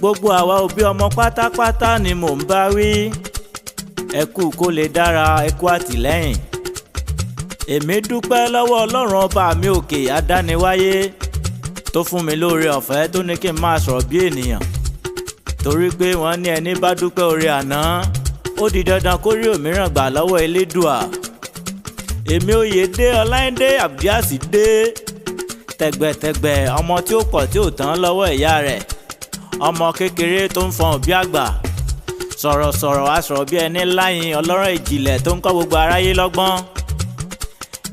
gbogbo àwa òbí ọmọ pátápátá ni mò ń bá wí. ẹ kú kó lè dára, ẹ kú àtìlẹ́yìn. èmi dúpẹ́ lọ́wọ́ ọlọ́run ọba mi òkè adániwáyé tó fún mi lóore ọ̀fẹ́ tó ní kí n máa sọ̀rọ̀ bí ènìyàn. torí pé wọ́n ní ẹni bá dúpẹ́ oore àná ó di dandan kó rí òmíràn gbà lọ́wọ́ elédùà. èmi Oyèdé Ọláìdé Alias dé tẹ̀gbẹ̀tẹ̀gbẹ̀, ọmọ tí ó pọ̀ tí ò tán lọ́wọ́ ìyá rẹ̀, ọmọ kékeré tó ń fọn òbí àgbà, sọ̀rọ̀sọ̀rọ̀ asọ̀rọ̀ bí ẹni láyìn, ọlọ́rọ̀ ìjìnlẹ̀ tó ń kọ́ gbogbo aráyé lọ́gbọ́n.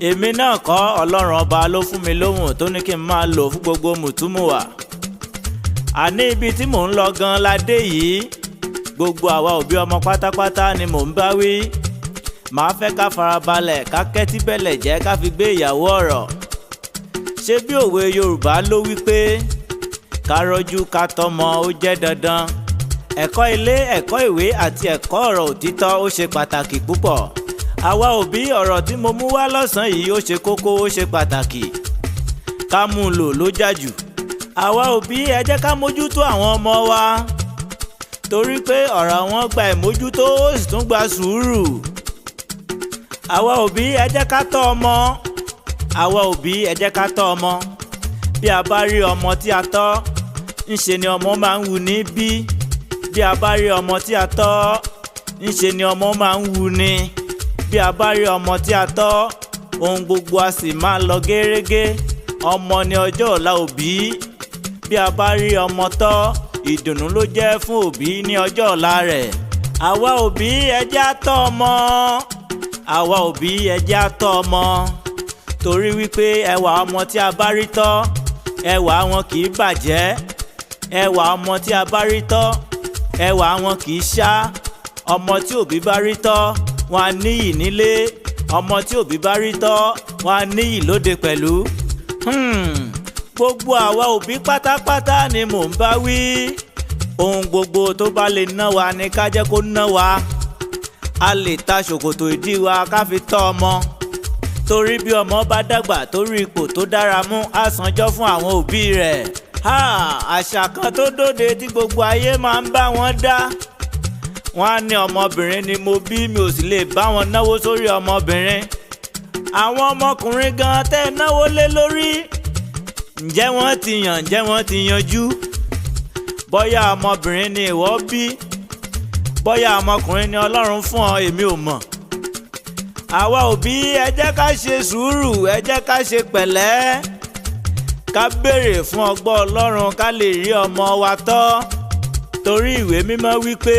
èmi náà kọ́, ọlọ́run ọba ló fún mi lóhùn tó ní kí n máa lò fún gbogbo mùtúmùwà. àní ibi tí mò ń lọ gan la dé yìí. gbogbo àwa òbí ọmọ pátápátá ni mò ń bá wí. màá fẹ́ ká farabalẹ̀, ká kẹ́tí bẹ̀lẹ̀ jẹ́, ká fi gbé ìyàwó ọ̀rọ̀. ṣé bí òwe Yorùbá ló wí pé ká rọ́jú ká tọ́mọ ó jẹ́ dandan. ẹ̀kọ́ ilé, ẹ̀kọ́ ìwé àti ẹ̀kọ́ ọ̀rọ̀ òtítọ́ ó ṣe pàtàkì púpọ̀. àwa òbí, ọ̀rọ̀ tí mo mú wá lọ́sàn-án yìí ó ṣe kókó, ó ṣe pàtàkì. ká mú un lò ló jà jù. àwa òbí, ẹ jẹ́ ká mójútó àwọn ọmọ wa, torí pé ọ̀rọ̀ wọn gba ìmójútó ó sì tún gba sùúrù. àwa òbí, ẹ jẹ́ ká tọ́ ọmọ. àwa òbí, ẹ jẹ́ ká tọ́ ọmọ. bí a bá rí ọmọ tí a tọ́, ńṣe ni ọmọ máa ń wù ní bí. bí a bá rí ọmọ tí a tọ́, ńṣe ni ọmọ máa ń wù ní. bí a bá rí ọmọ tí a tọ́, ohun gbogbo a sì máa lọ gẹ́rẹ́gẹ́. ọmọ ni ọjọ́ ọ̀la òbí. bí a bá rí ọmọ tọ́, ìdùnnú ló jẹ́ fún òbí ní ọjọ́ ọ̀la rẹ̀. àwa òbí, ẹ jẹ́ á tọ́ ọmọ. àwa òbí, ẹ jẹ́ á tọ́ ọmọ. torí wípé ẹwà ọmọ tí a bá rí tọ́, ẹwà wọn kì í bàjẹ́. ẹwà ọmọ tí a bá rí tọ́, ẹwà wọn kì í ṣá. ọmọ tí òbí bá rí tọ́, wọn á níyì nílé. ọmọ tí òbí bá rí tọ́, wọn á níyì lóde pẹ̀lú. gbogbo àwa òbí pátápátá ni mò ń bá wí. ohun gbogbo tó bá lè ná wa ni ká jẹ́ kó ná wa. a lè ta ṣòkòtò ìdí wa ká fi tọ́ ọmọ. torí bí ọmọ bá dàgbà torí ipò tó dára mú, á sanjọ́ fún àwọn òbí rẹ̀. àṣà kan tó dóde tí gbogbo ayé máa ń bá wọn dá. wọ́n á ní ọmọbìnrin ni mo bí, mi ò sì lè bá wọn náwó sórí ọmọbìnrin. àwọn ọmọkùnrin gan tẹ́ náwó lé lórí, ǹjẹ́ wọ́n ti yàn, ǹjẹ́ wọ́n ti yanjú? bóyá ọmọbìnrin ni ìwọ bí, bóyá ọmọkùnrin ni Ọlọ́run fún ọ, èmi ò mọ̀. àwa òbí, ẹ jẹ́ ká ṣe sùúrù, ẹ jẹ́ ká ṣe pẹ̀lẹ́, ká béèrè fún ọgbọ́n Ọlọ́run ká lè rí ọmọ wa tọ́. torí ìwé mímọ́ wí pé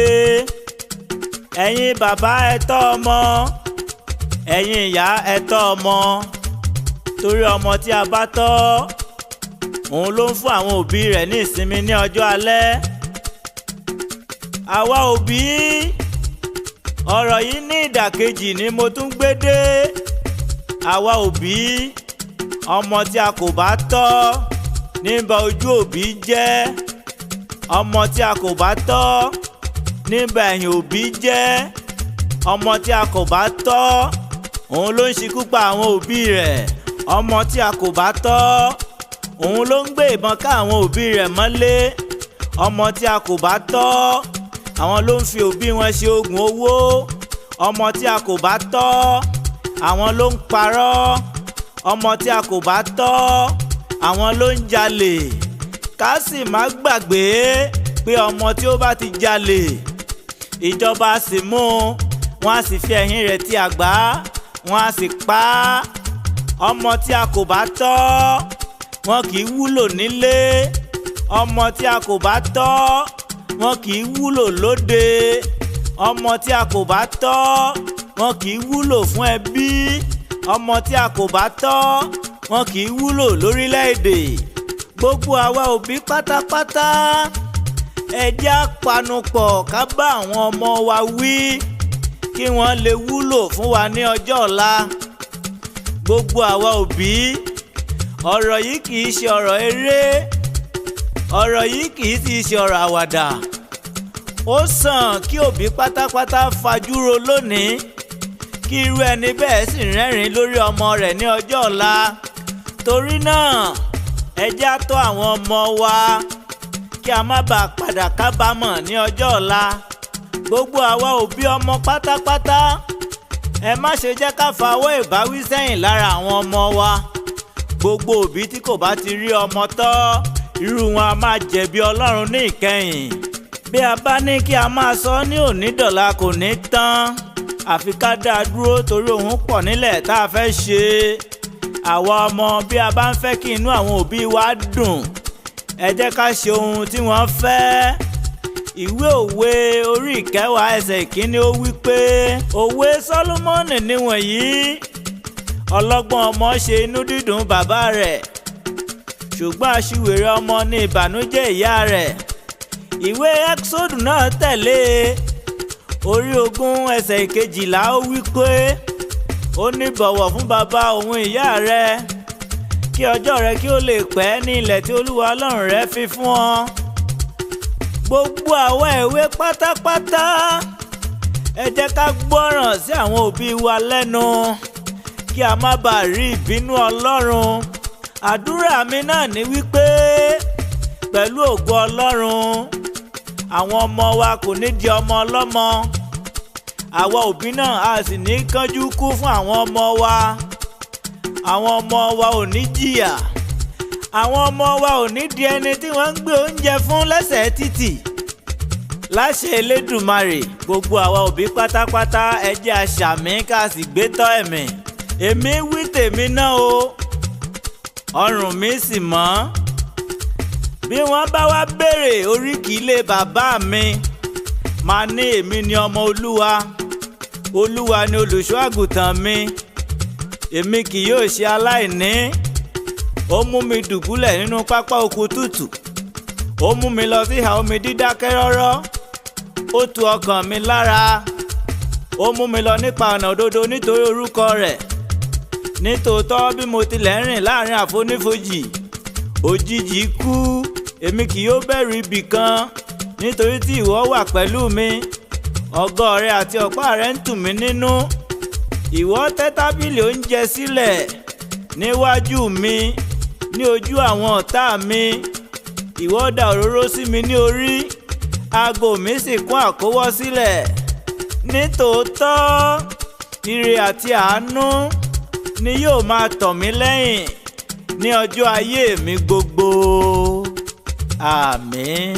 ẹ̀yin bàbá ẹ tọ́ ọmọ, ẹ̀yin ìyá ẹ tọ́ ọmọ. torí ọmọ tí a bá tọ́, òun ló ń fún àwọn òbí rẹ̀ ní ìsinmi ní ọjọ́ alẹ́. àwa òbí, ọ̀rọ̀ yìí ní ìdàkejì ni mo tún gbé dé. àwa òbí, ọmọ tí a kò bá tọ́ ní ba ojú òbí jẹ́. ọmọ tí a kò bá tọ́ ní ba ẹ̀yìn òbí jẹ́. ọmọ tí a kò bá tọ́, òun ló ń ṣekú pa àwọn òbí rẹ̀. ọmọ tí a kò bá tọ́, òun ló ń gbé ìbọn ká àwọn òbí rẹ̀ mọ́lé. ọmọ tí a kò bá tọ́, àwọn ló ń fi òbí wọn ṣe oògùn owó. ọmọ tí a kò bá tọ́, àwọn ló ń parọ́. ọmọ tí a kò bá tọ́, àwọn ló ń jalè. ká sì má gbàgbé pé ọmọ tí ó bá ti jalè, ìjọba á sì mú un, wọ́n á sì fi ẹ̀yìn rẹ̀ ti àgbá, wọ́n á sì pa á. ọmọ tí a kò bá tọ́, wọn kì í wúlò nílé. ọmọ tí a kò bá tọ́, wọn kì í wúlò lóde. ọmọ tí a kò bá tọ́, wọn kì í wúlò fún ẹbí. ọmọ tí a kò bá tọ́, wọn kì í wúlò lórílẹ̀‐èdè. gbogbo àwa òbí pátápátá, ẹ jẹ́ á panupọ̀ ká bá àwọn ọmọ wa wí kí wọ́n lè wúlò fún wa ní ọjọ́ ọ̀la. gbogbo àwa òbí, ọ̀rọ̀ yìí kì í ṣe ọ̀rọ̀ eré. ọ̀rọ̀ yìí kì í sì ṣe ọ̀rọ̀ àwàdà. ó sàn kí òbí pátápátá fajúro lónìí, kí irú ẹni bẹ́ẹ̀ sì rẹ́rìn lórí ọmọ rẹ̀ ní ọjọ́ ọ̀la. torí náà, ẹ jẹ́ á tọ́ àwọn ọmọ wa kí a má bàa padà kábàámọ̀ ní ọjọ́ ọ̀la. Gbogbo àwa òbí ọmọ pátápátá, ẹ má ṣe jẹ́ ká fawọ́ ìbáwí sẹ́yìn lára àwọn ọmọ wa. Gbogbo òbí tí kò bá ti rí ọmọ tọ́, irú wọn a máa jẹ̀bi Ọlọ́run ní ìkẹyìn. Bí a bá ní kí a máa sọ ní ònídọ̀la kò ní tán, àfi ká dá a dúró torí òun pọ̀ nílẹ̀ tá a fẹ́ ṣe. Àwa ọmọ, bí a bá ń fẹ́ kí inú àwọn òbí wa dùn, ẹ jẹ́ ká ṣe ohun tí wọ́n fẹ́. Ìwé òwe orí 10 ẹsẹ̀ 1 ó wí pé òwe Sólómọ́nì níwọ̀nyí: ọlọ́gbọ́n ọmọ ṣe inú dídùn bàbá rẹ̀, ṣùgbọ́n aṣiwèrè ọmọ ní ìbànújẹ́ ìyá rẹ̀. Ìwé Ẹ́kísódù náà tẹ̀lé orí 20 ẹsẹ̀ 12 ó wí pé ó ní bọ̀wọ̀ fún bàbá òun ìyá rẹ, kí ọjọ́ rẹ kí ó lè pẹ́ ní ilẹ̀ tí Olúwa Ọlọ́run rẹ fi fún ọ. Gbogbo àwa èwe pátápátá, ẹ jẹ́ ká gbọ́ràn sí àwọn òbí wa lẹ́nu kí a má bàa rí ìbínú Ọlọ́run. Àdúrà mi náà ni wípé pẹ̀lú ògo Ọlọ́run, àwọn ọmọ wa kò ní di ọmọ ọlọ́mọ. Àwa òbí náà a sì ní kánjú kú fún àwọn ọmọ wa. Àwọn ọmọ wa ò ní jìyà. Àwọn ọmọ wa ò ní di ẹni tí wọ́n ń gbé oúnjẹ fún lẹ́sẹ̀ títì. Láṣẹ Elédùmarè, gbogbo àwa òbí pátápátá, ẹ jẹ́ a ṣàmì ká sì gbé tọ́ ẹ̀mí. Èmi wí tèmi náà o, ọrùn mi sì mọ́. Bí wọ́n bá wá béèrè oríkì ilé bàbá mi, màá ní èmi ni ọmọ Olúwa. Olúwa ni olùṣọ́ àgùntàn mi, èmi kì yóò ṣe aláìní. Ó mú mi dùbúlẹ̀ nínú pápá oko tútù, ó mú mi lọ sí ìhà omi dídákẹ́ rọ́rọ́. Ó tu ọkàn mi lára, ó mú mi lọ nípa ọ̀nà òdodo nítorí orúkọ rẹ̀. Nítòótọ́ bí mo tilẹ̀ ń rìn láàrin àfonífojì òjijì ikú, èmi kì yóò bẹ̀rù ibì kan, nítorí tí ìwọ wà pẹ̀lú mi. Ọ̀gọ rẹ àti ọ̀pá rẹ ń tù mí nínú. Ìwọ tẹ́ tábìlì oúnjẹ sílẹ̀ níwájú mi ní ojú àwọn ọ̀tá mi. Ìwọ dà òróró sí mi ní orí, ago mi sì kún àkówọ́ sílẹ̀. Nítòótọ́ ire àti àánú ni yóò máa tọ̀ mí lẹ́yìn ní ọjọ́ ayé mi gbogbo. Àmín.